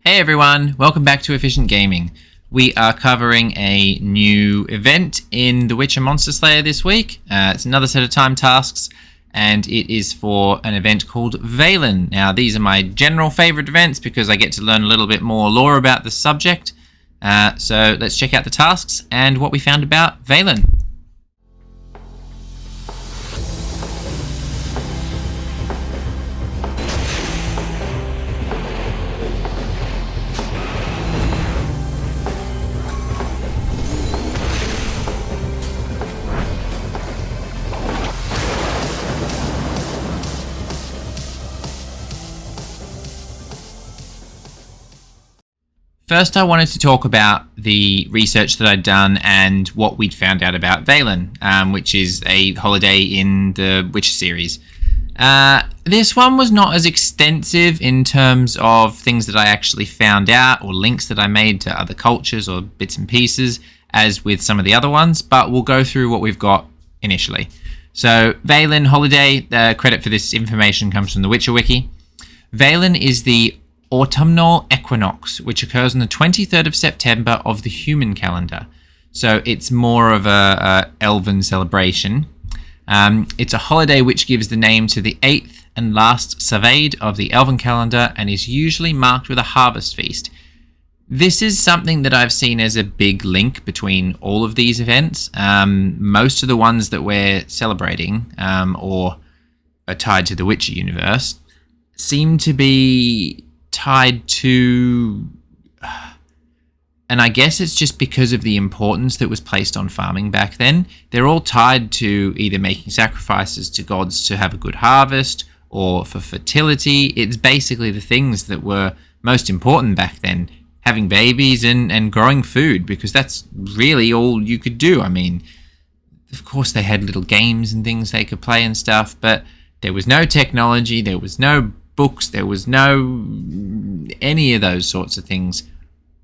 Hey everyone, welcome back to Efficient Gaming. We are covering a new event in The Witcher Monster Slayer this week. It's another set of time tasks, and it is for an event called Velen. Now, these are my general favourite events because I get to learn a little bit more lore about the subject. So let's check out the tasks and what we found about Velen. First, I wanted to talk about the research that I'd done and what we'd found out about Velen, which is a holiday in the Witcher series. This one was not as extensive in terms of things that I actually found out or links that I made to other cultures or bits and pieces as with some of the other ones, but we'll go through what we've got initially. So, Velen holiday, the credit for this information comes from the Witcher Wiki. Velen is the autumnal equinox, which occurs on the 23rd of September of the human calendar. So it's more of a elven celebration. It's a holiday which gives the name to the 8th and last Savade of the elven calendar and is usually marked with a harvest feast. This is something that I've seen as a big link between all of these events. Most of the ones that we're celebrating or are tied to the Witcher universe seem to be tied to, and I guess it's just because of the importance that was placed on farming back then. They're all tied to either making sacrifices to gods to have a good harvest or for fertility. It's basically the things that were most important back then, having babies and growing food, because that's really all you could do. I mean, of course they had little games and things they could play and stuff, but there was no technology, there was no books, there was no any of those sorts of things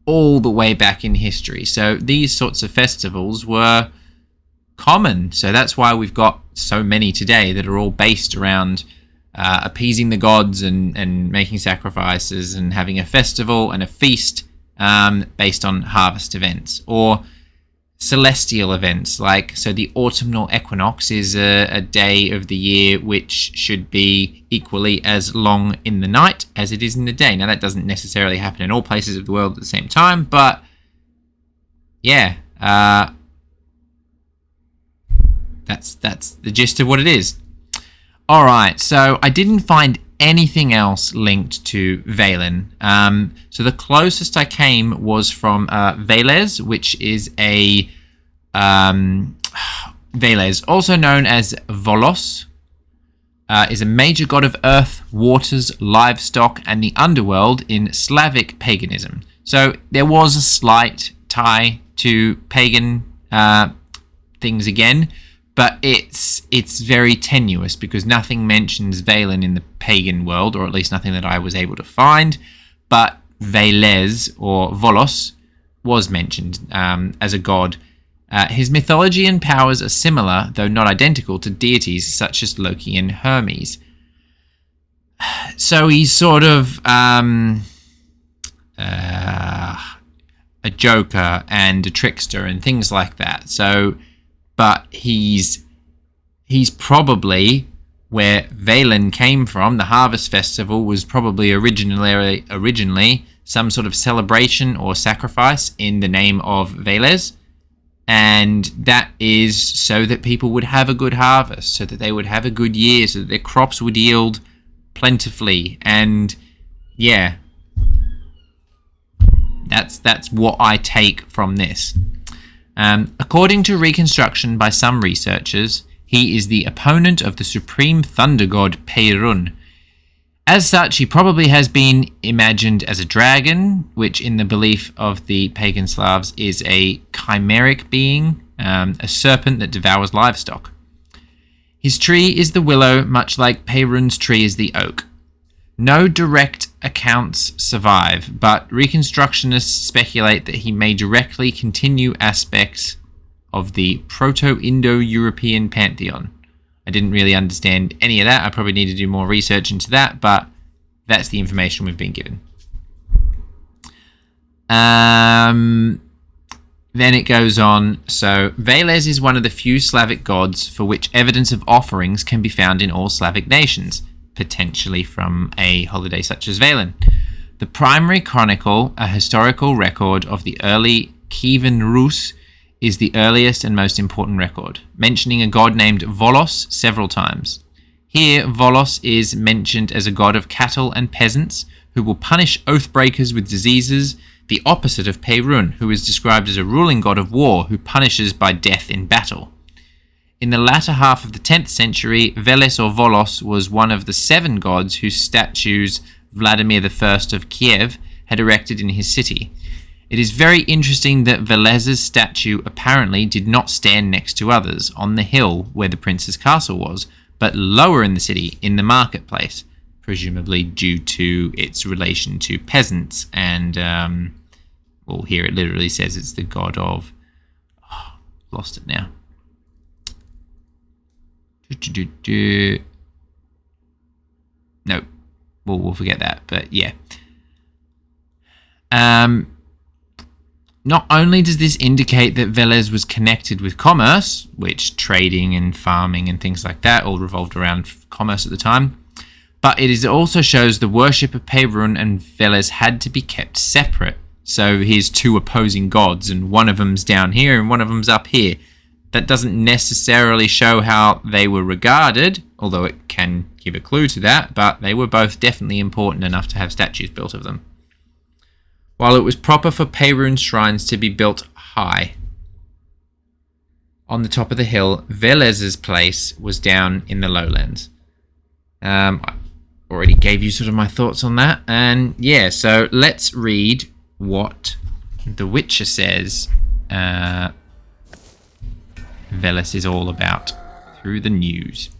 all the way back in history. So these sorts of festivals were common. So that's why we've got so many today that are all based around appeasing the gods and making sacrifices and having a festival and a feast based on harvest events or celestial events. So the autumnal equinox is a day of the year which should be equally as long in the night as it is in the day. Now, that doesn't necessarily happen in all places of the world at the same time, but yeah, that's the gist of what it is. All right, so I didn't find anything else linked to Velen. So the closest I came was from Veles, which is a Veles, also known as Volos, is a major god of earth, waters, livestock, and the underworld in Slavic paganism. So there was a slight tie to pagan things again, but it's very tenuous because nothing mentions Velen in the pagan world, or at least nothing that I was able to find. But Veles, or Volos, was mentioned as a god. His mythology and powers are similar, though not identical, to deities such as Loki and Hermes. So he's sort of a joker and a trickster and things like that. So, but he's probably where Velen came from. The Harvest Festival was probably originally some sort of celebration or sacrifice in the name of Veles. And that is so that people would have a good harvest, so that they would have a good year, so that their crops would yield plentifully. And yeah, that's what I take from this. According to reconstruction by some researchers, he is the opponent of the supreme thunder god Perun. As such, he probably has been imagined as a dragon, which in the belief of the pagan Slavs is a chimeric being, a serpent that devours livestock. His tree is the willow, much like Perun's tree is the oak. No direct accounts survive, but reconstructionists speculate that he may directly continue aspects of the Proto-Indo-European pantheon. I didn't really understand any of that. I probably need to do more research into that, but that's the information we've been given. Then it goes on. So, Veles is one of the few Slavic gods for which evidence of offerings can be found in all Slavic nations, potentially from a holiday such as Velen. The primary chronicle, a historical record of the early Kievan Rus, is the earliest and most important record, mentioning a god named Volos several times. Here, Volos is mentioned as a god of cattle and peasants who will punish oath breakers with diseases, the opposite of Perun, who is described as a ruling god of war who punishes by death in battle. In the latter half of the 10th century, Veles or Volos was one of the 7 gods whose statues Vladimir I of Kiev had erected in his city. It is very interesting that Veles's statue apparently did not stand next to others on the hill where the prince's castle was, but lower in the city, in the marketplace, presumably due to its relation to peasants. And, well, here it literally says it's the god of... Oh, lost it now. Nope. We'll forget that, but yeah. Not only does this indicate that Veles was connected with commerce, which trading and farming and things like that all revolved around commerce at the time, but it also shows the worship of Perun and Veles had to be kept separate. So here's 2 opposing gods, and one of them's down here and one of them's up here. That doesn't necessarily show how they were regarded, although it can give a clue to that, but they were both definitely important enough to have statues built of them. While it was proper for Perun's shrines to be built high on the top of the hill, Veles's place was down in the lowlands. I already gave you sort of my thoughts on that, and yeah, so let's read what The Witcher says Veles is all about through the news.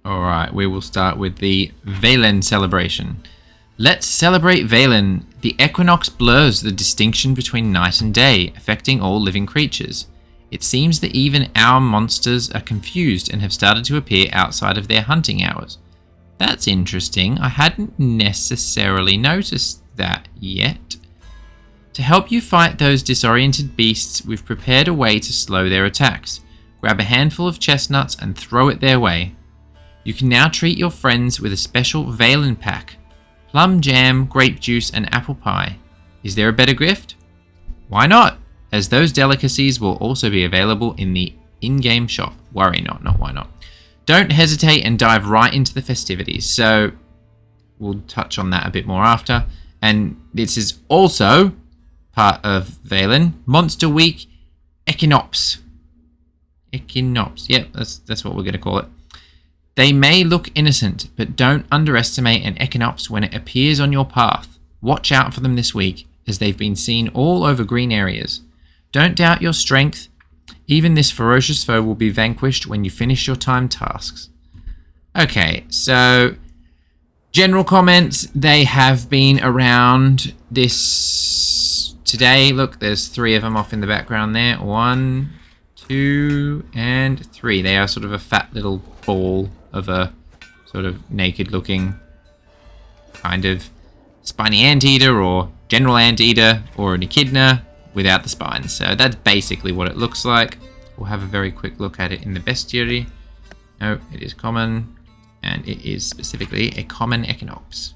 Alright, we will start with the Velen celebration. Let's celebrate Velen. The equinox blurs the distinction between night and day, affecting all living creatures. It seems that even our monsters are confused and have started to appear outside of their hunting hours. That's interesting. I hadn't necessarily noticed that yet. To help you fight those disoriented beasts, we've prepared a way to slow their attacks. Grab a handful of chestnuts and throw it their way. You can now treat your friends with a special Velen pack. Plum jam, grape juice, and apple pie. Is there a better gift? Why not? As those delicacies will also be available in the in-game shop. Worry not, why not. Don't hesitate and dive right into the festivities. So, we'll touch on that a bit more after. And this is also part of Velen. Monster Week Equinops. Yep, that's what we're going to call it. They may look innocent, but don't underestimate an equinox when it appears on your path. Watch out for them this week, as they've been seen all over green areas. Don't doubt your strength. Even this ferocious foe will be vanquished when you finish your time tasks. Okay, so general comments. They have been around this today. Look, there's 3 of them off in the background there. 1, 2, and 3. They are sort of a fat little ball of a sort of naked looking kind of spiny anteater or general anteater or an echidna without the spines. So that's basically what it looks like. We'll have a very quick look at it in the bestiary. No, it is common, and it is specifically a common equinox.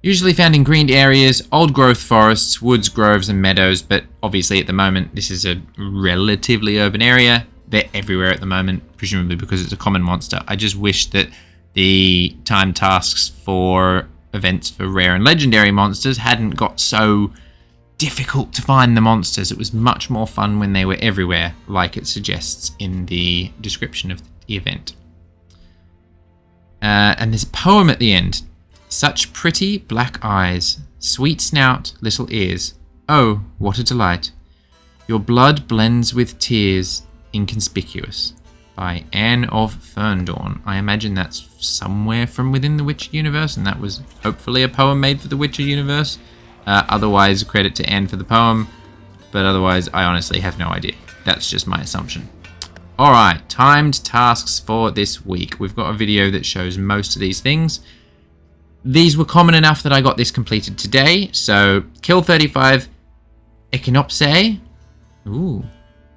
Usually found in green areas, old growth forests, woods, groves, and meadows, but obviously at the moment this is a relatively urban area. They're everywhere at the moment, presumably because it's a common monster. I just wish that the time tasks for events for rare and legendary monsters hadn't got so difficult to find the monsters. It was much more fun when they were everywhere, like it suggests in the description of the event. And there's a poem at the end. Such pretty black eyes, sweet snout, little ears. Oh, what a delight. Your blood blends with tears, inconspicuous. By Anne of Ferndorn. I imagine that's somewhere from within the Witcher universe, and that was hopefully a poem made for the Witcher universe. Otherwise, credit to Anne for the poem, but otherwise, I honestly have no idea. That's just my assumption. Alright, timed tasks for this week. We've got a video that shows most of these things. these were common enough that I got this completed today. So kill 35 Echinopsae. Ooh,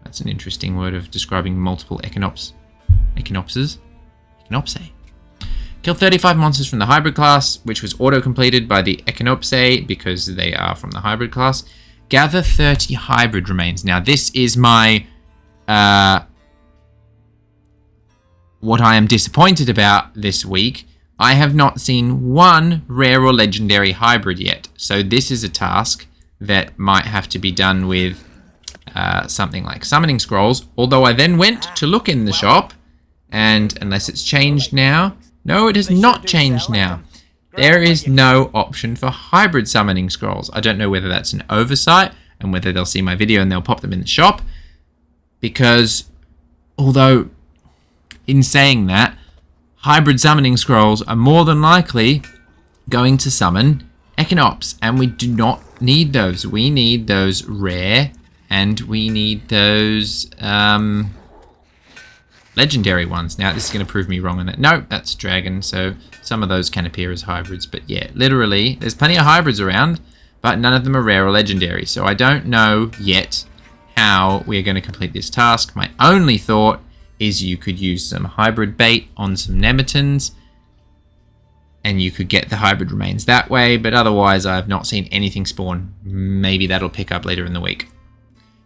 that's an interesting word of describing multiple Echinopses. Echinopsae. Kill 35 monsters from the hybrid class, which was auto-completed by the Echinopsae because they are from the hybrid class. Gather 30 hybrid remains. Now this is my... what I am disappointed about this week. I have not seen one rare or legendary hybrid yet. So this is a task that might have to be done with something like summoning scrolls. Although I then went to look in the shop, and unless it's changed now... No, it has not changed now. There is no option for hybrid summoning scrolls. I don't know whether that's an oversight and whether they'll see my video and they'll pop them in the shop. Because, although, in saying that, hybrid summoning scrolls are more than likely going to summon Echinops, and we do not need those. We need those rare, and we need those legendary ones. Now, this is going to prove me wrong on that. No, that's dragon, so some of those can appear as hybrids. But yeah, literally, there's plenty of hybrids around, but none of them are rare or legendary. So I don't know yet how we're going to complete this task. My only thought is you could use some hybrid bait on some Nemetons, and you could get the hybrid remains that way, but otherwise I have not seen anything spawn. Maybe that'll pick up later in the week.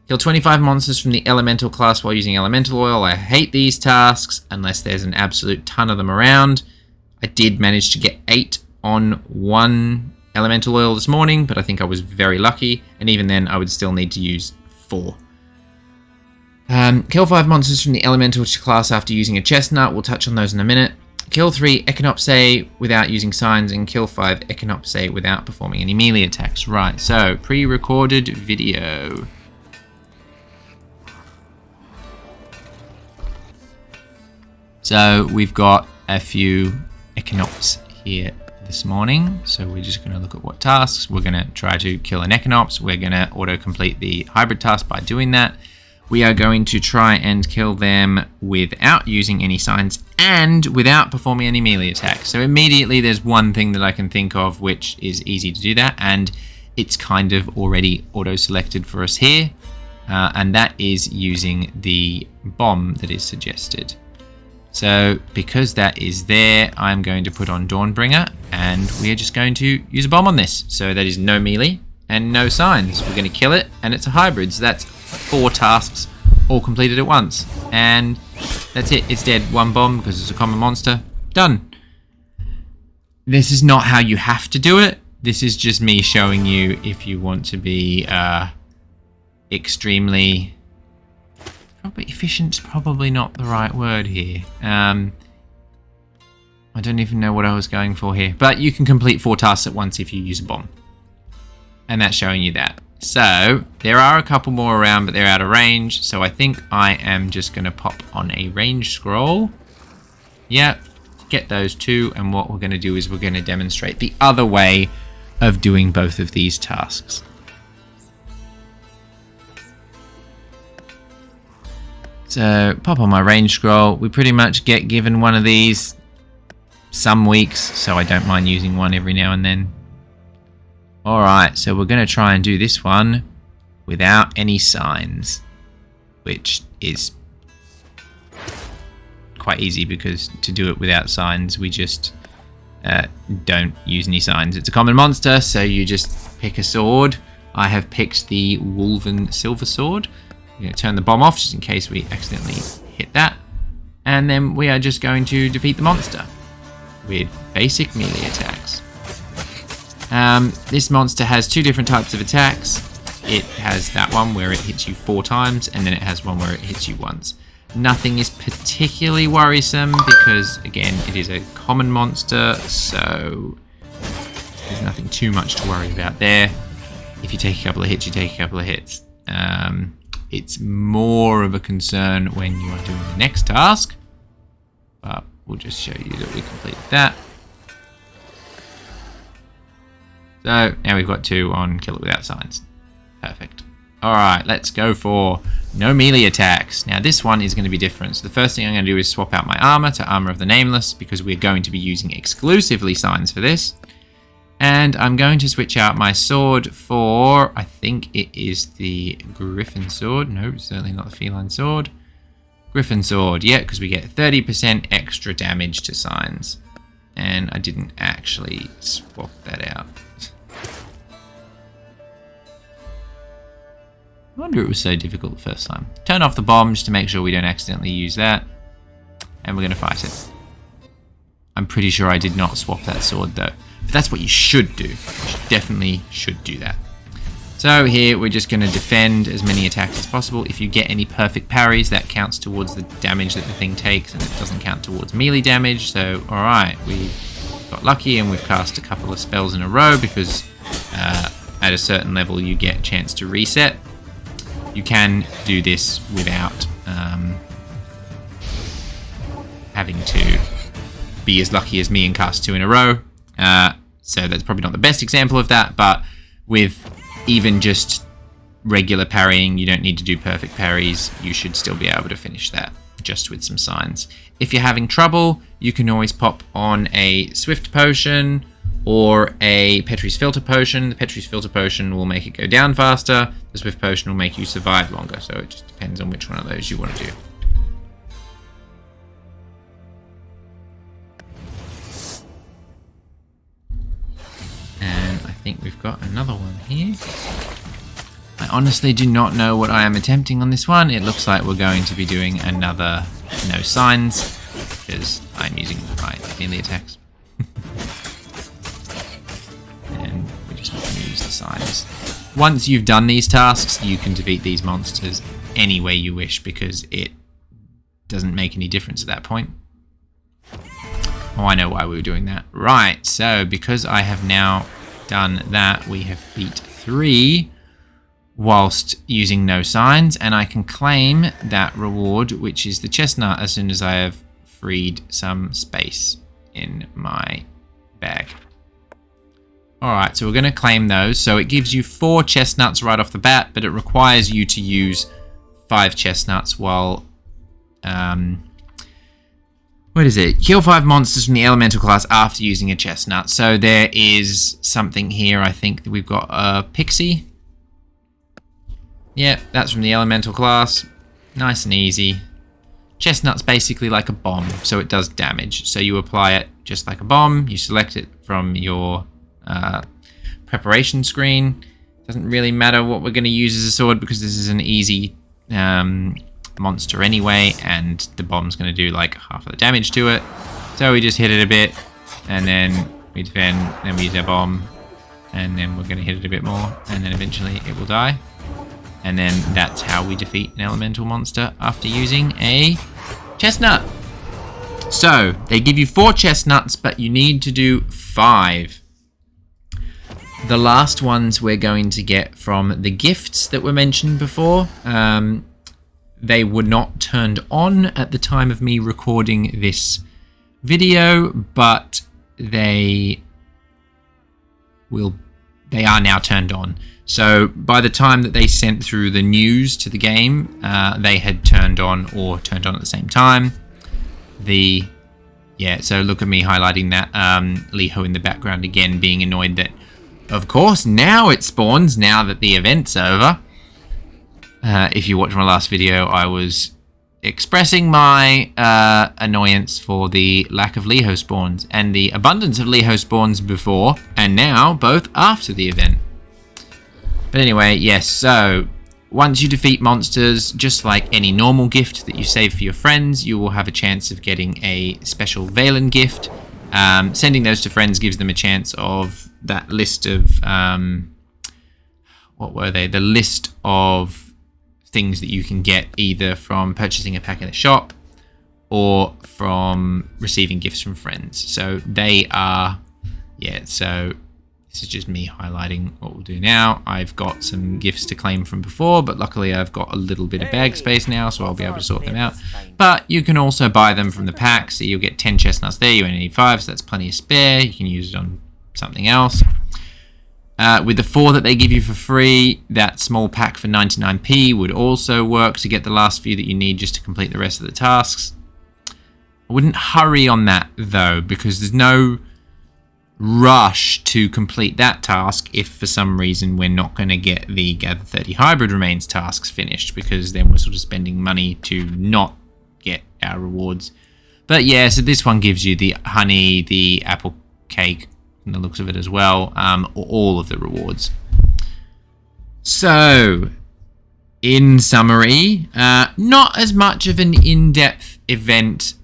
Kill 25 monsters from the elemental class while using elemental oil. I hate these tasks unless there's an absolute ton of them around. I did manage to get 8 on 1 elemental oil this morning, but I think I was very lucky, and even then I would still need to use 4. Kill 5 monsters from the elemental class after using a chestnut. We'll touch on those in a minute. Kill 3 Echinopsae without using signs, and kill 5 Echinopsae without performing any melee attacks. Right, so pre-recorded video. So we've got a few Echinops here this morning. So we're just going to look at what tasks. We're going to try to kill an Echinops. We're going to auto-complete the hybrid task by doing that. We are going to try and kill them without using any signs and without performing any melee attacks. So immediately there's one thing that I can think of which is easy to do that, and it's kind of already auto-selected for us here. And that is using the bomb that is suggested. So because that is there, I'm going to put on Dawnbringer, and we are just going to use a bomb on this. So that is no melee and no signs. We're going to kill it, and it's a hybrid. So that's 4 tasks all completed at once. And that's it. It's dead. 1 bomb because it's a common monster. Done. This is not how you have to do it. This is just me showing you if you want to be extremely... Probably efficient's probably not the right word here. I don't even know what I was going for here. But you can complete 4 tasks at once if you use a bomb. And that's showing you that. So, there are a couple more around, but they're out of range. So I think I am just going to pop on a range scroll. Yep, get those 2. And what we're going to do is we're going to demonstrate the other way of doing both of these tasks. So, pop on my range scroll. We pretty much get given one of these some weeks, so I don't mind using one every now and then. Alright, so we're going to try and do this one without any signs, which is quite easy because to do it without signs, we just don't use any signs. It's a common monster, so you just pick a sword. I have picked the Wolven Silver Sword. We're going to turn the bomb off just in case we accidentally hit that. And then we are just going to defeat the monster with basic melee attacks. This monster has 2 different types of attacks. It has that one where it hits you 4 times, and then it has one where it hits you once. Nothing is particularly worrisome because, again, it is a common monster, so there's nothing too much to worry about there. If you take a couple of hits, you take a couple of hits. It's more of a concern when you are doing the next task, but we'll just show you that we completed that. So now we've got 2 on kill it without signs. Perfect. Alright, let's go for no melee attacks. Now this one is going to be different. So the first thing I'm going to do is swap out my armor to Armor of the Nameless because we're going to be using exclusively signs for this. And I'm going to switch out my sword for, I think it is the Griffin sword. No, certainly not the feline sword. Griffin sword, yeah, because we get 30% extra damage to signs. And I didn't actually swap that out. I wonder it was so difficult the first time. Turn off the bomb just to make sure we don't accidentally use that. And we're going to fight it. I'm pretty sure I did not swap that sword though. But that's what you should do. You definitely should do that. So here we're just going to defend as many attacks as possible. If you get any perfect parries, that counts towards the damage that the thing takes, and it doesn't count towards melee damage. So alright, we got lucky and we've cast a couple of spells in a row because at a certain level you get a chance to reset. You can do this without having to be as lucky as me and cast 2 in a row. So that's probably not the best example of that, but with even just regular parrying, you don't need to do perfect parries. You should still be able to finish that just with some signs. If you're having trouble, you can always pop on a Swift Potion or a Petrie's Filter Potion. The Petrie's Filter Potion will make it go down faster. The Swift Potion will make you survive longer. So it just depends on which one of those you want to do. And I think we've got another one here. I honestly do not know what I am attempting on this one. It looks like we're going to be doing another no signs because I'm using my melee attacks. And we're just not going to use the signs. Once you've done these tasks, you can defeat these monsters any way you wish because it doesn't make any difference at that point. Oh, I know why we were doing that. Right, so because I have now done that, we have beat 3 whilst using no signs, and I can claim that reward, which is the chestnut, as soon as I have freed some space in my bag. Alright, so we're going to claim those. So it gives you 4 chestnuts right off the bat, but it requires you to use 5 chestnuts while... what is it? Kill 5 monsters from the elemental class after using a chestnut. So there is something here, I think that we've got a pixie. Yeah, that's from the elemental class. Nice and easy. Chestnut's basically like a bomb, so it does damage. So you apply it just like a bomb. You select it from your preparation screen. Doesn't really matter what we're going to use as a sword because this is an easy monster anyway, and the bomb's going to do like half of the damage to it. So we just hit it a bit, and then we defend, then we use our bomb, and then we're going to hit it a bit more, and then eventually it will die. And then that's how we defeat an elemental monster after using a chestnut. So they give you 4 chestnuts, but you need to do 5. The last ones we're going to get from the gifts that were mentioned before. They were not turned on at the time of me recording this video, but they are now turned on. So by the time that they sent through the news to the game, they had turned on or turned on at the same time. So look at me highlighting that Leho in the background again, being annoyed that, of course, now it spawns now that the event's over. If you watched my last video, I was expressing my annoyance for the lack of Leho spawns and the abundance of Leho spawns before and now, both after the event. But anyway, yes, so once you defeat monsters, just like any normal gift that you save for your friends, you will have a chance of getting a special Velen gift. Sending those to friends gives them a chance of that list of... what were they? The list of things that you can get either from purchasing a pack in a shop or from receiving gifts from friends. So they are... Yeah, so... This is just me highlighting what we'll do now. I've got some gifts to claim from before, but luckily I've got a little bit of bag space now, so I'll be able to sort them out. But you can also buy them from the pack, so you'll get 10 chestnuts there. You only need 5, so that's plenty of spare. You can use it on something else. With the 4 that they give you for free, that small pack for 99p would also work to get the last few that you need just to complete the rest of the tasks. I wouldn't hurry on that, though, because there's no... rush to complete that task if for some reason we're not going to get the gather 30 hybrid remains tasks finished, because then we're sort of spending money to not get our rewards. But yeah, so this one gives you the honey, the apple cake, and the looks of it as well, all of the rewards. So in summary, not as much of an in-depth event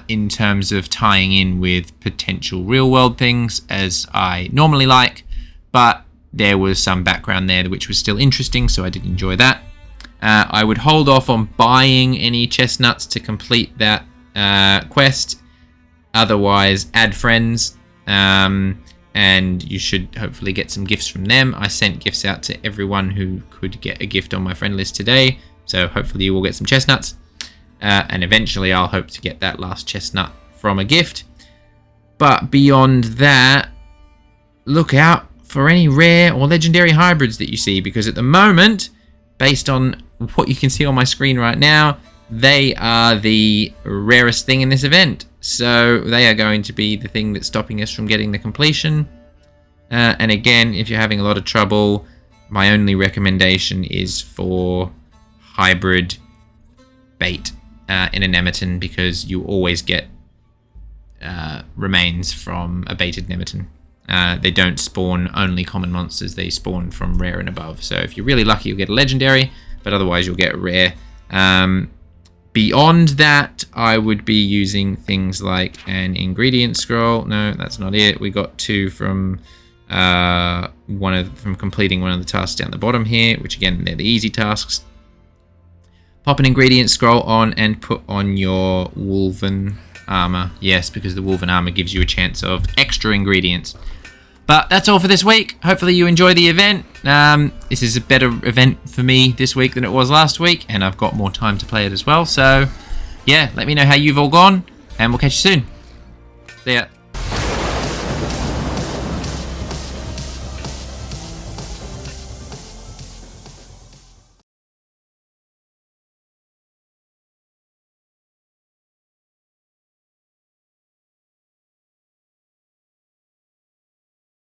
in terms of tying in with potential real-world things as I normally like, but there was some background there which was still interesting, so I did enjoy that. I would hold off on buying any chestnuts to complete that quest. Otherwise, add friends, and you should hopefully get some gifts from them. I sent gifts out to everyone who could get a gift on my friend list today, so hopefully you will get some chestnuts. And eventually I'll hope to get that last chestnut from a gift. But beyond that, look out for any rare or legendary hybrids that you see, because at the moment, based on what you can see on my screen right now, they are the rarest thing in this event. So they are going to be the thing that's stopping us from getting the completion. And again, if you're having a lot of trouble, my only recommendation is for hybrid bait in a Nemeton, because you always get remains from a baited Nemeton. They don't spawn only common monsters, they spawn from rare and above. So if you're really lucky, you'll get a legendary, but otherwise you'll get a rare. Beyond that, I would be using things like an ingredient scroll. No, that's not it. We got 2 from from completing one of the tasks down the bottom here, which again, they're the easy tasks. Pop an ingredient scroll on and put on your Wolven armor. Yes, because the Wolven armor gives you a chance of extra ingredients. But that's all for this week. Hopefully you enjoy the event. This is a better event for me this week than it was last week, and I've got more time to play it as well. So yeah, let me know how you've all gone, and we'll catch you soon. See ya.